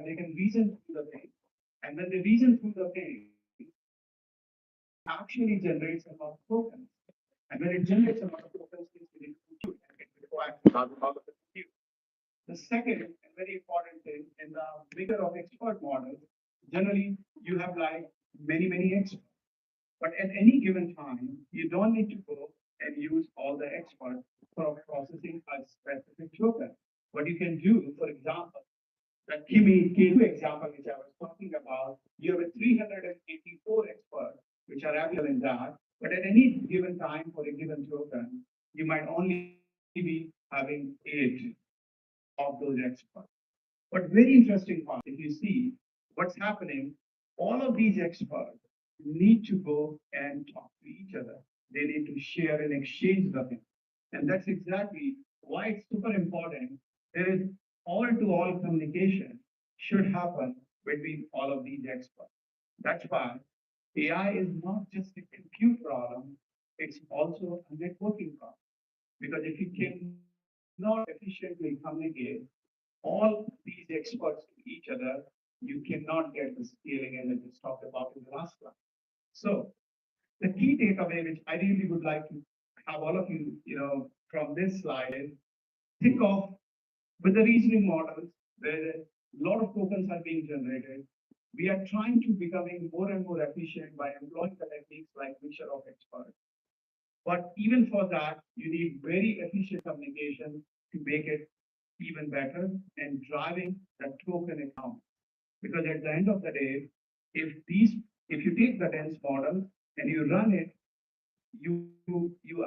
they can reason through the thing. And when they reason through the thing, actually generates a lot of tokens. And when it generates a lot of tokens, it's really compute and it requires a lot of compute. The second and very important thing in the bigger of expert models, generally you have like many experts. But at any given time, you don't need to go and use all the experts for processing a specific token. What you can do, for example, the Kimi K2 example which I was talking about, you have a 384 experts which are available in that. But at any given time for a given token, you might only be having 8 of those experts. But very interesting part, if you see what's happening, all of these experts need to go and talk to each other. They need to share and exchange the thing. And that's exactly why it's super important. There is all-to-all communication should happen between all of these experts. That's why AI is not just a compute problem, it's also a networking problem. Because if you cannot efficiently communicate all these experts to each other, you cannot get the scaling as I just talked about in the last slide. So the key takeaway, which I really would like to have all of you, from this slide is think of with the reasoning models where a lot of tokens are being generated. We are trying to becoming more and more efficient by employing the techniques like mixture of experts. But even for that, you need very efficient communication to make it even better and driving the token account. Because at the end of the day, if you take the dense model and you run it, you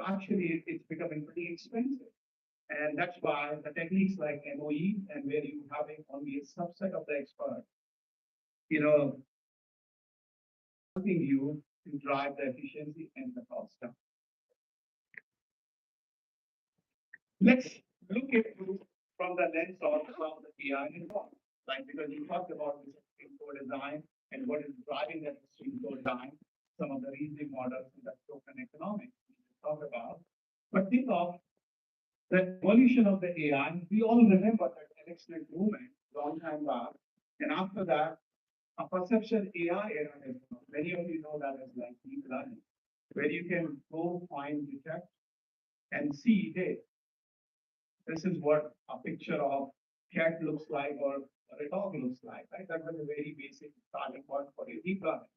actually it's becoming pretty expensive. And that's why the techniques like MOE and where you having only a subset of the expert, helping you to drive the efficiency and the cost down. Let's look at it from the lens of how the AI involved. Like because you talked about this stream code design and what is driving that stream code design, some of the reasoning models and the token economics we talked about. But think of the evolution of the AI. We all remember that electronic movement long time back, and after that, a perception AI era has come. Many of you know that as like deep learning, where you can go find, detect, and see, hey, this is what a picture of cat looks like or a dog looks like, right? That was a very basic starting point for your deep learning.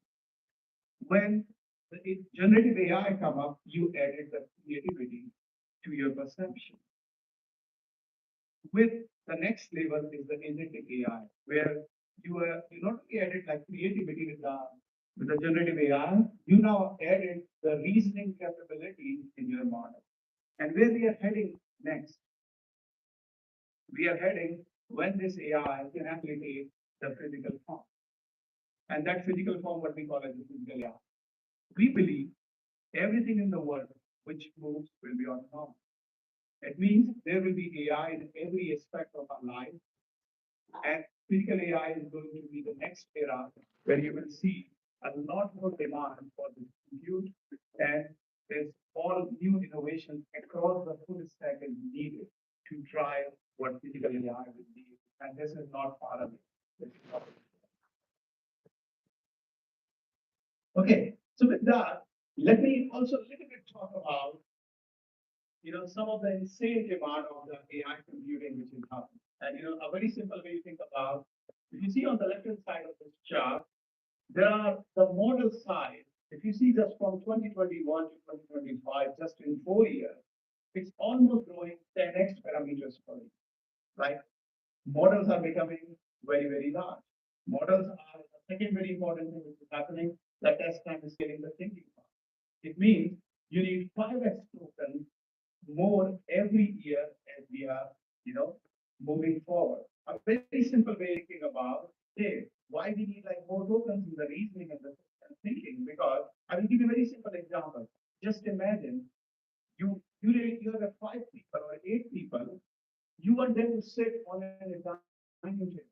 When the generative AI come up, you added the creativity to your perception. With the next level is the agentic AI, where you not only added like creativity with the generative AI, you now added the reasoning capability in your model. And where we are heading next, we are heading when this AI can actually take the physical form. And that physical form, what we call as the physical AI. We believe everything in the world which moves will be autonomous. It means there will be AI in every aspect of our life. And physical AI is going to be the next era where you will see a lot more demand for this compute, and there's all new innovations across the full stack is needed to drive what physical AI will be. And this is not far away. Okay, so with that, let me also a little bit talk about some of the insane demand of the AI computing which is happening. And a very simple way to think about, if you see on the left-hand side of this chart, there are the model size. If you see just from 2021 to 2025, just in 4 years, it's almost growing 10x parameters per year, right? Models are becoming very large. Models are the second very important thing which is happening, the test time is scaling the thinking part. It means you need 5x tokens more every year as we are, moving forward. A very simple way of thinking about, hey, why we need like more tokens in the reasoning and the thinking? Because I will give you a very simple example. Just imagine you have 5 people or 8 people, you want them to sit on an dining table.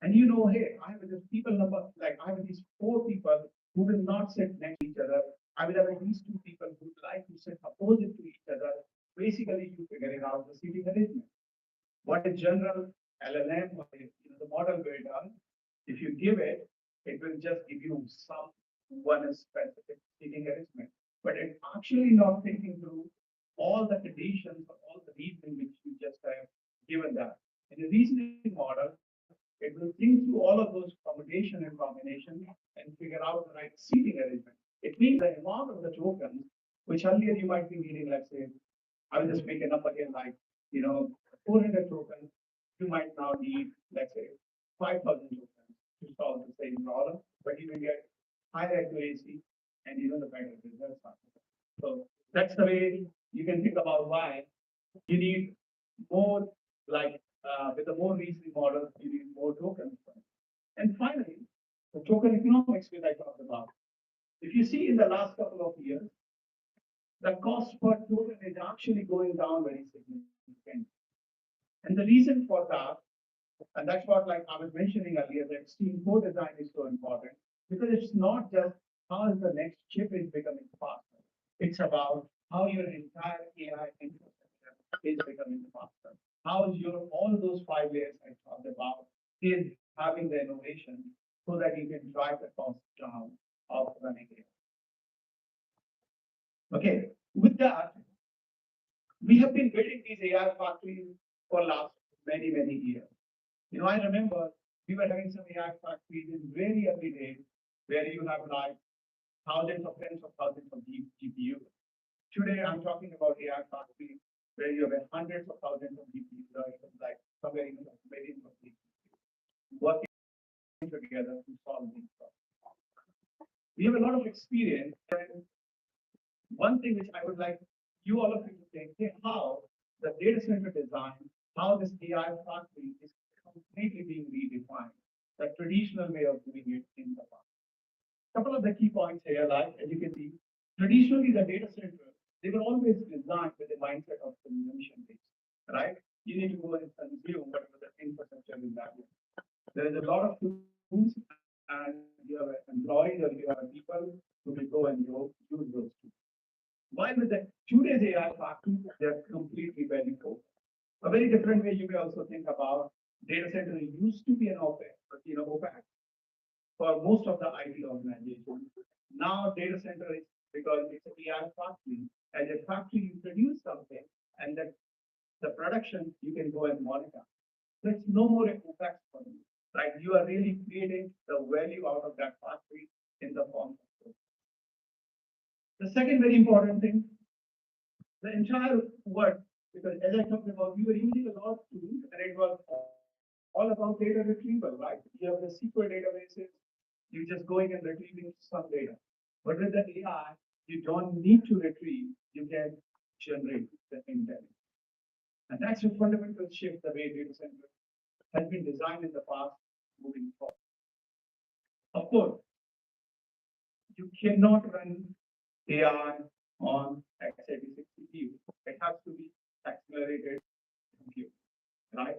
And hey, I have this people number, like I have these 4 people who will not sit next to each other. I will have these 2 people who would like to sit opposite to each other. Basically, you figuring out the seating arrangement. What a general LLM or the the model builder, if you give it, it will just give you some one specific seating arrangement. But it's actually not thinking through all the conditions or all the reasoning which you just have given that. In a reasoning model, it will think through all of those combination and combination and figure out the right seating arrangement. It means the amount of the tokens, which earlier you might be needing, let's say, I will just make a number here like, 400 tokens, you might now need, let's say, 5,000 tokens to solve the same problem, but you will get higher accuracy and the better results are. So that's the way you can think about why you need more like with the more reasoning models, you need more tokens. And finally, the token economics which I talked about. If you see in the last couple of years, the cost per token is actually going down very significantly. And the reason for that, and that's what like I was mentioning earlier, that Steam core design is so important because it's not just how is the next chip is becoming faster. It's about how your entire AI infrastructure is becoming faster. How is your all those 5 layers I talked about is having the innovation so that you can drive the cost down of running it. Okay, with that, we have been building these AI factories for last many, many years. I remember we were having some AI factories in very early days where you have like thousands of tens of thousands of GPUs. Today, I'm talking about AI factories where you have hundreds of thousands of GPUs, or even like somewhere in the millions of GPUs working together to solve these problems. We have a lot of experience, and one thing which I would like you all of you to think, how the data center design, how this AI factory is completely being redefined, the traditional way of doing it in the past. A couple of the key points here, like as you can see, traditionally the data center, they were always designed with the mindset of consumption based, right? You need to go and consume whatever the infrastructure is that. There is a lot of tools, and you have employees or you have people who will go and use those tools. While with the today's AI factories, they're completely value focused. A very different way you may also think about data center used to be an OpEx, but OpEx for most of the IT organizations. Now data center is because it's an AI factory. As a factory, you produce something, and that the production you can go and monitor. So it's no more an OpEx for you, right? You are really creating the value out of that factory in the form of growth. The second very important thing, the entire world, because as I talked about, we were using a lot of tools, and it was all about data retrieval, right? You have the SQL databases, you're just going and retrieving some data. But with the AI, you don't need to retrieve, you can generate the intent. And that's a fundamental shift the way data center has been designed in the past, moving forward. Of course, you cannot run AI on x86 CPU. It has to be accelerated compute, right?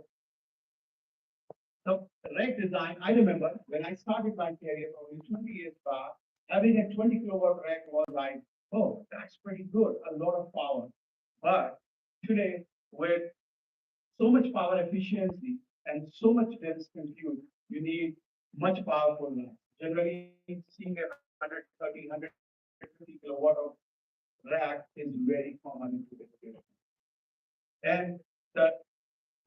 So rack design, I remember when I started my career probably 20 years back, having a 20 kilowatt rack was like, oh, that's pretty good, a lot of power. But today, with so much power efficiency and so much dense compute, you need much powerful racks. Generally, seeing a 130, 150 kilowatt of rack is very common in today's data. And the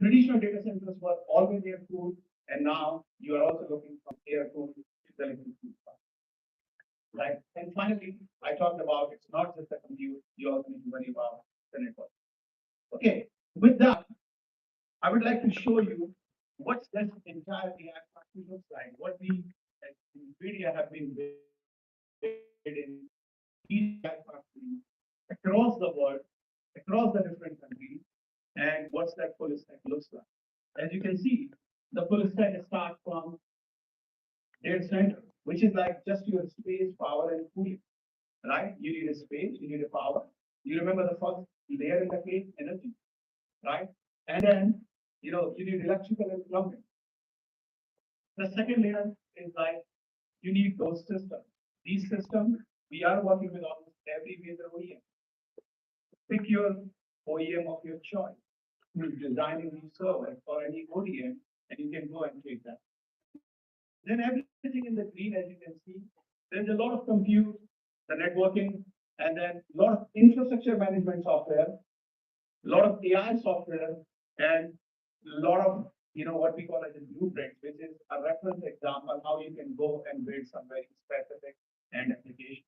traditional data centers were always air cooled, and now you are also looking from air cooled to the liquid cooled. Right? And finally, I talked about it's not just the compute, you also need to worry about the network. Okay, with that, I would like to show you what this entire AI factory looks like, what we at NVIDIA have been building AI factories across the world, across the different countries, and what's that full stack looks like. As you can see, the full stack starts from data center, which is like just your space, power, and cooling, right? You need a space, you need a power. You remember the first layer in the case, energy, right? And then, you need electrical and plumbing. The second layer is like, you need those systems. These systems, we are working with almost every major OEM. Pick your OEM of your choice. Who's designing these servers or any ODM, and you can go and take that. Then everything in the green, as you can see, there's a lot of compute, the networking, and then a lot of infrastructure management software, a lot of AI software, and a lot of what we call as a blueprint, which is a reference example how you can go and build some very specific end application.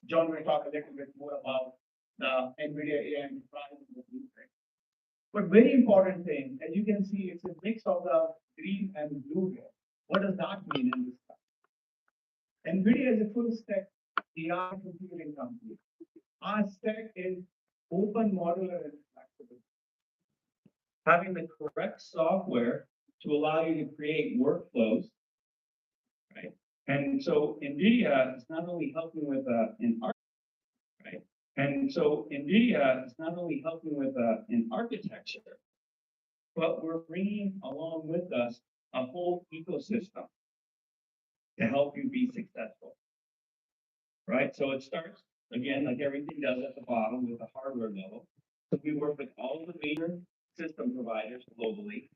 John will talk a little bit more about the NVIDIA AI Enterprise and the blueprint. But very important thing, as you can see, it's a mix of the green and blue here. What does that mean in this case? NVIDIA is a full stack AI computing company. Our stack is open, modular, and flexible. Having the correct software to allow you to create workflows, right? And so NVIDIA is not only helping with an right? And so NVIDIA is not only helping with an architecture, but we're bringing along with us a whole ecosystem to help you be successful, right? So it starts, again, like everything does at the bottom with the hardware level. So we work with all of the major system providers globally.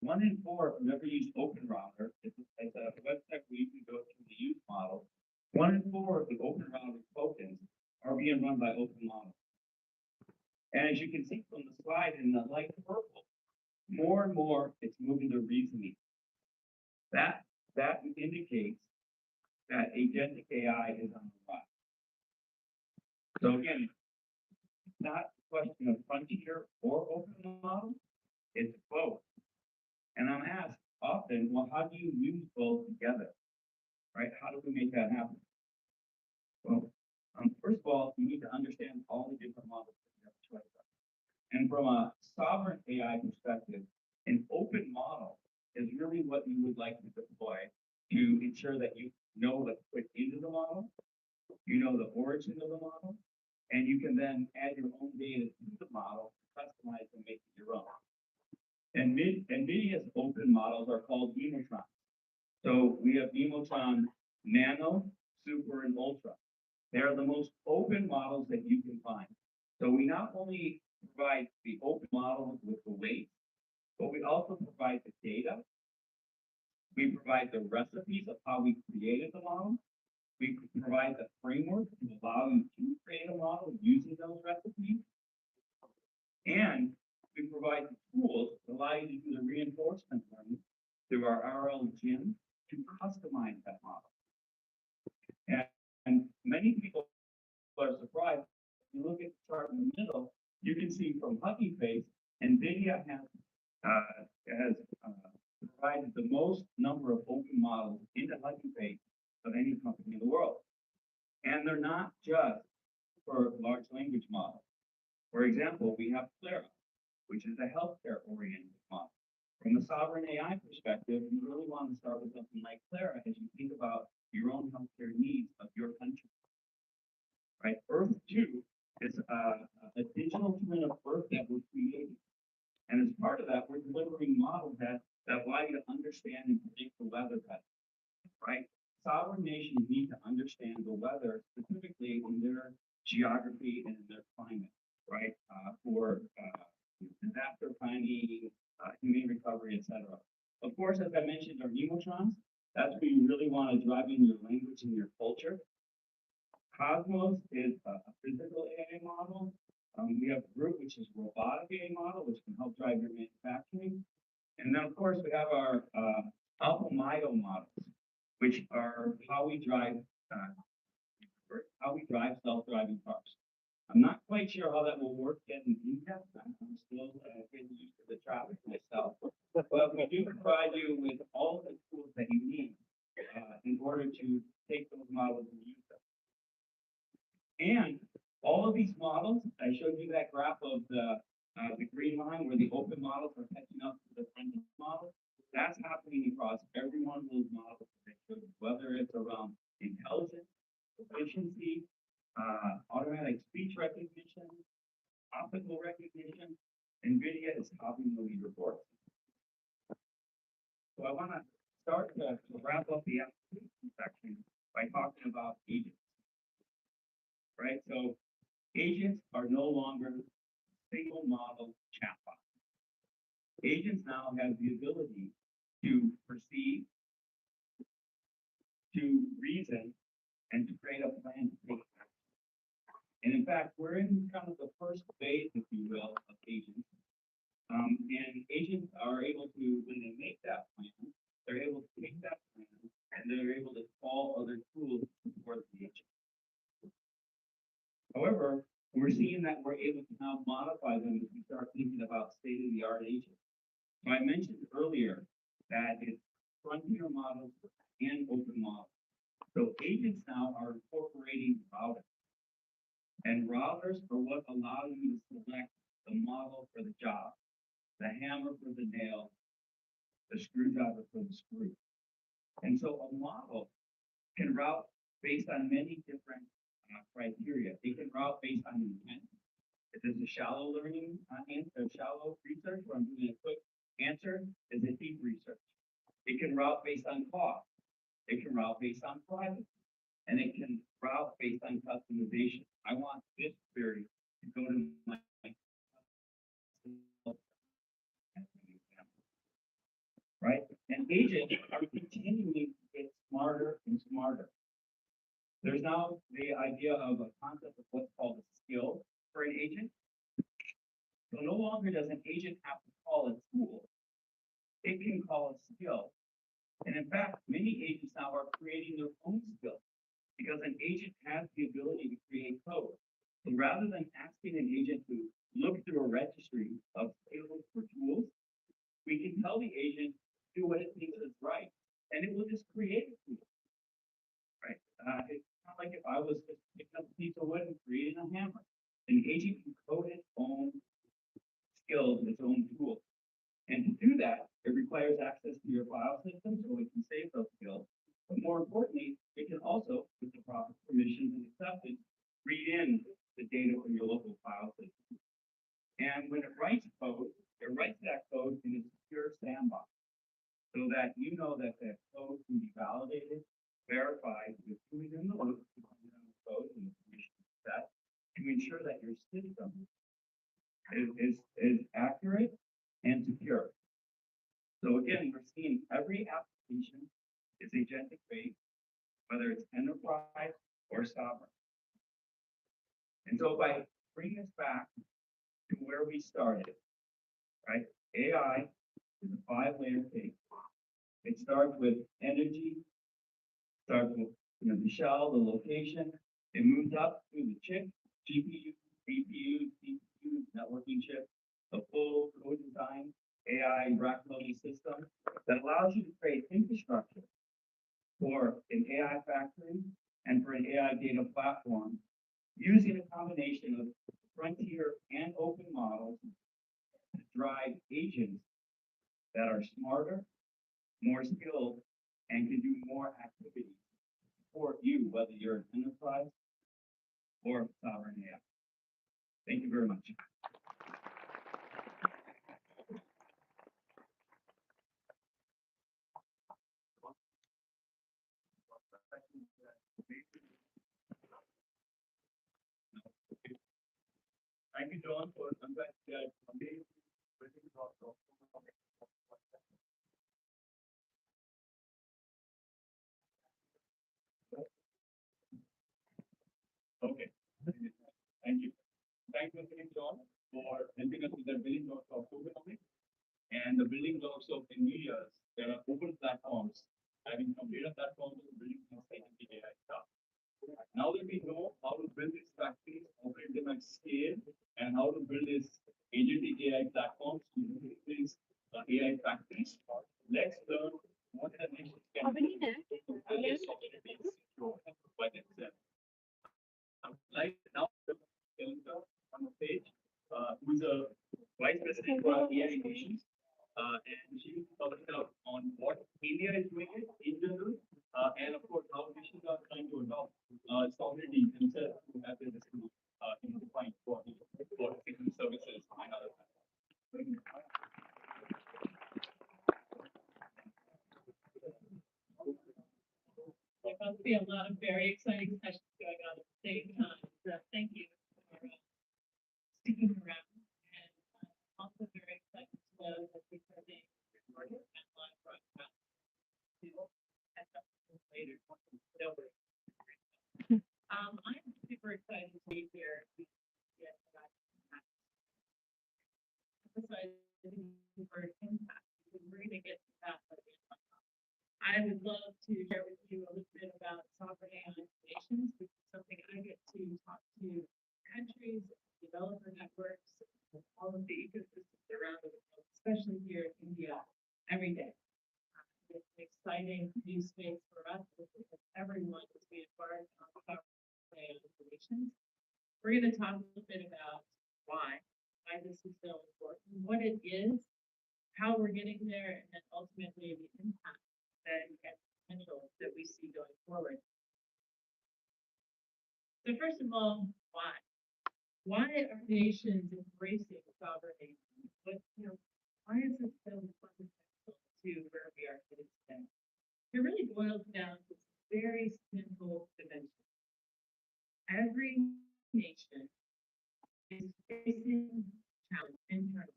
1 in 4 who ever used OpenRouter, it's a website where you can go to the use model. 1 in 4 of the OpenRouter tokens are being run by open models. And as you can see from the slide in the light purple, more and more it's moving to reasoning. That indicates that agentic AI is on the rise. So again, it's not a question of frontier or open model, it's both. And I'm asked often, well, how do you use both together? Right? How do we make that happen? Well, first of all, you need to understand all the different models that you have a choice of. And from a sovereign AI perspective, an open model is really what you would like to deploy to ensure that you know what to put into the model, you know the origin of the model, and you can then add your own data to the model, customize and make it your own. And NVIDIA's open models are called Emotron. So we have Emotron Nano, Super, and Ultra. They are the most open models that you can find. So we not only provide the open model with the weight, but we also provide the data. We provide the recipes of how we created the model. We provide the framework to allow you to create a model using those recipes. And we provide the tools to allow you to do the reinforcement learning through our RL Gym to customize that model. And many people are surprised. If you look at the chart in the middle, you can see from Hugging Face, NVIDIA has provided the most number of open models into Hugging Face of any company in the world. And they're not just for large language models. For example, we have Clara, which is a healthcare-oriented model. From a sovereign AI perspective, you really want to start with something like Clara as you think about your own healthcare needs of your country. Right? Earth 2 is a digital twin of Earth that we're creating. And as part of that, we're delivering models that allow you to understand and predict the weather better. Right? Sovereign nations need to understand the weather specifically in their geography and in their climate, right? For disaster planning, humane recovery, etc. Of course, as I mentioned, our Emotrons, that's where you really want to drive in your language and your culture. Cosmos is a physical AI model. We have Group, which is a robotic AI model, which can help drive your manufacturing. And then, of course, we have our Alpha Myo models, which are how we drive self-driving cars. I'm not quite sure how that will work in India. I'm still getting used to the traffic myself. But we do provide you with all the tools that you need in order to take those models and use them. And all of these models, I showed you that graph of the green line where the open models are catching up to the frontier models. That's happening across every one of those models that I showed you, whether it's around intelligence, efficiency, automatic speech recognition, optical recognition. NVIDIA is topping the leaderboard. So I want to start to wrap up the application section by talking about agents. Right? So agents are no longer single model chatbots. Agents now have the ability to perceive, to reason, and to create a plan to take action. And in fact, we're in kind of the first phase, if you will, of agents. And agents are able to, when they make that plan, they're able to take that plan and they're able to call other tools to support the agent. However, we're seeing that we're able to now modify them as we start thinking about state-of-the-art agents. So I mentioned earlier that it's frontier models and open models. So agents now are incorporating routers. And routers are what allow you to select the model for the job, the hammer for the nail, the screwdriver for the screw. And so a model can route based on many different criteria. It can route based on intent. If it's a shallow learning answer, shallow research, where I'm doing a quick answer, is a deep research. It can route based on cost. It can route based on privacy. And it can route based on customization. I want this query to go to my right? And agents are continuing to get smarter and smarter. There's now the idea of a concept of what's called a skill for an agent. So no longer does an agent have to call a tool. It can call a skill. And in fact, many agents now are creating their own skills because an agent has the ability to create code. So rather than asking an agent to look through a registry of skills for tools, we can tell the agent do what it thinks is right, and it will just create a tool, right? It's not like if I was just picking up a piece of wood and creating a hammer. An agent can code its own skills, its own tools. And to do that, it requires access to your file system so it can save those skills. But more importantly, it can also, with the proper permissions and acceptance, read in the data from your local file system. And when it writes code, it writes that code in a secure sandbox so that you know that that code can be validated, verified with who is in the loop, code and the permission set to ensure that your system is accurate and secure. So again, we're seeing every application is agentic based, whether it's enterprise or sovereign. And so by bringing us back to where we started, right? AI is a 5-layer cake. It starts with energy, starts with the shell, the location. It moves up through the chip, GPU, CPU, CPU, networking chip, the full co-design AI rack level system that allows you to create infrastructure for an AI factory and for an AI data platform using a combination of frontier and open models to drive agents that are smarter, more skilled, and can do more activities for you, whether you're an enterprise or sovereign AI. Thank you very much. Thank you, John, for that amazing presentation. Okay. Thank you. Thank you again, John, for helping us with the building blocks of tokenomics and the building blocks of NVIDIA's. There are open platforms, having some data platforms and building blocks like the AI stuff. Now that we know how to build these factories, operate them at scale, and how to build this agentic AI platforms to build these AI factories, let's learn what the next can be by themselves. Like now, on the page, who's a vice president for AI innovations, and she will talk about on what India is doing it in general, and of course how nations are trying to adopt sovereignty themselves to have their destiny defined for citizen services and other things. There must be a lot of very exciting sessions going on at the same time. So thank you for sticking around. And also very excited to know that these are being recorded and live broadcast to catch up later. No worries. I'm super excited to be here. Yes, emphasizing the word impact because we're going to get to that by the end of my talk. I would love to share with you a little bit about sovereign AI nations, which is something I get to talk to countries, developer networks, all of the ecosystems around the world, especially here in India, every day. It's an exciting new space for us because everyone is being embarked on sovereign AI nations. We're going to talk a little bit about why this is so important, what it is, how we're getting there, and then ultimately the impact and potential that we see going forward. So first of all, why? Why are nations embracing sovereignty? Why is it so fundamental to where we are today? It really boils down to this very simple dimension. Every nation is facing challenges internally.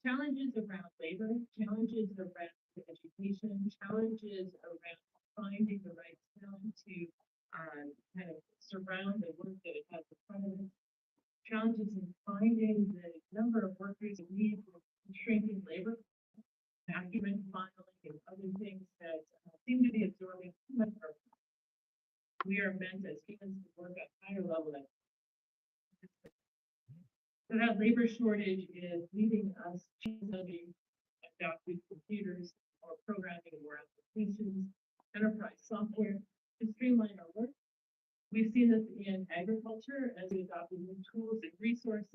Challenges around labor, challenges around education, challenges around finding the right talent to, kind of surround the work that it has in front of it. Challenges in finding the number of workers in need for shrinking labor, document filing and other things that seem to be absorbing too much of our time. We are meant as humans to work at higher level. So that labor shortage is leading us to adopt new computers or programming more applications, enterprise software to streamline our work. We've seen this in agriculture as we adopted new tools and resources